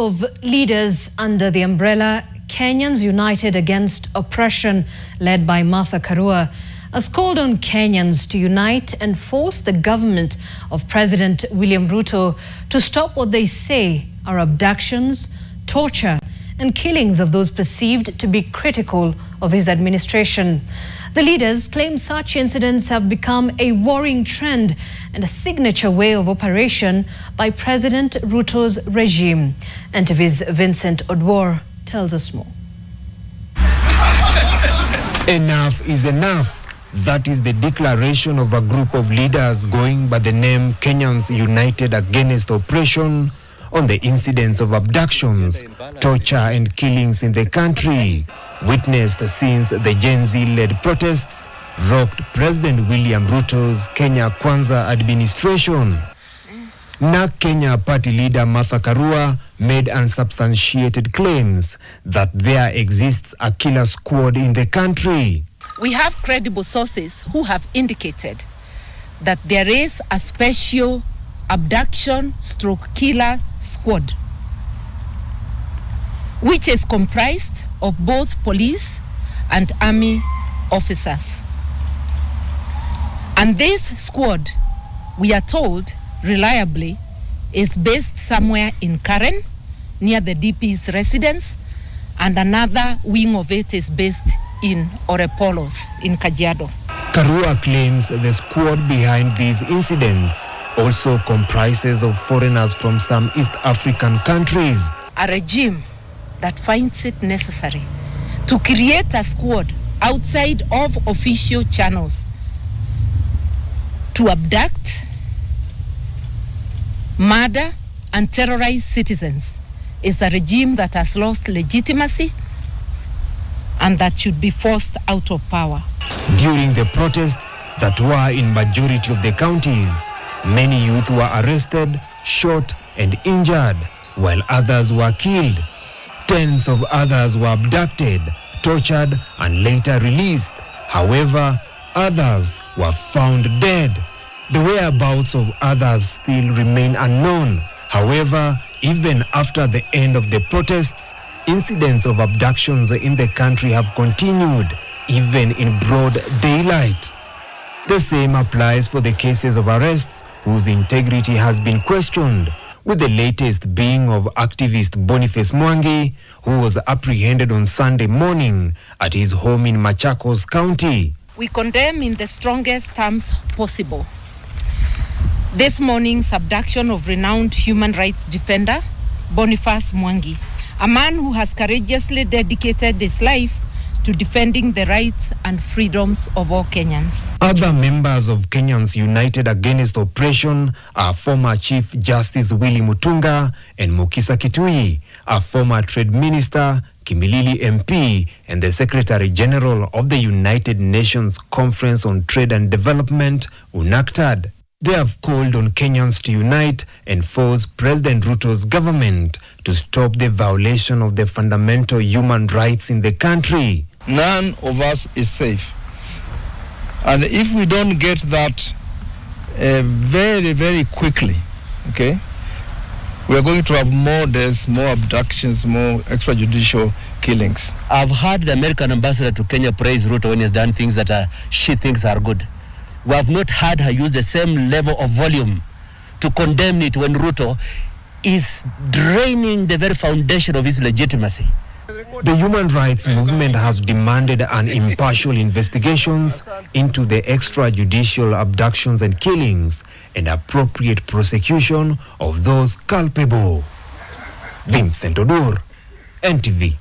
Of leaders under the umbrella Kenyans United Against Oppression, led by Martha Karua, has called on Kenyans to unite and force the government of President William Ruto to stop what they say are abductions, torture, and killings of those perceived to be critical of his administration. The leaders claim such incidents have become a worrying trend and a signature way of operation by President Ruto's regime. NTV's Vincent Odwor tells us more. Enough is enough. That is the declaration of a group of leaders going by the name Kenyans United Against Oppression on the incidents of abductions, torture and killings in the country, witnessed since the Gen Z-led protests rocked President William Ruto's Kenya Kwanza administration. NARC Kenya party leader Martha Karua made unsubstantiated claims that there exists a killer squad in the country. We have credible sources who have indicated that there is a special abduction/killer squad, which is comprised of both police and army officers. And this squad, we are told reliably, is based somewhere in Karen, near the DP's residence, and another wing of it is based in Orepolos, in Kajiado. Karua claims the squad behind these incidents also comprises of foreigners from some East African countries. A regime that finds it necessary to create a squad outside of official channels to abduct, murder, and terrorize citizens is a regime that has lost legitimacy and that should be forced out of power. During the protests that were in majority of the counties, many youth were arrested, shot, and injured, while others were killed. Tens of others were abducted, tortured, and later released. However, others were found dead. The whereabouts of others still remain unknown. However, even after the end of the protests, incidents of abductions in the country have continued, even in broad daylight. The same applies for the cases of arrests whose integrity has been questioned, with the latest being of activist Boniface Mwangi, who was apprehended on Sunday morning at his home in Machakos County. We condemn in the strongest terms possible this morning's abduction of renowned human rights defender Boniface Mwangi, a man who has courageously dedicated his life to defending the rights and freedoms of all Kenyans. Other members of Kenyans United Against Oppression are former Chief Justice Willy Mutunga and Mukisa Kitui, a former Trade Minister, Kimilili MP, and the Secretary General of the United Nations Conference on Trade and Development, UNACTAD. They have called on Kenyans to unite and force President Ruto's government to stop the violation of the fundamental human rights in the country. None of us is safe. And if we don't get that very, very quickly, okay, we are going to have more deaths, more abductions, more extrajudicial killings. I've heard the American ambassador to Kenya praise Ruto when he's done things that she thinks are good. We have not heard her use the same level of volume to condemn it when Ruto is draining the very foundation of his legitimacy. The human rights movement has demanded an impartial investigations into the extrajudicial abductions and killings and appropriate prosecution of those culpable. Vincent Odwor, NTV.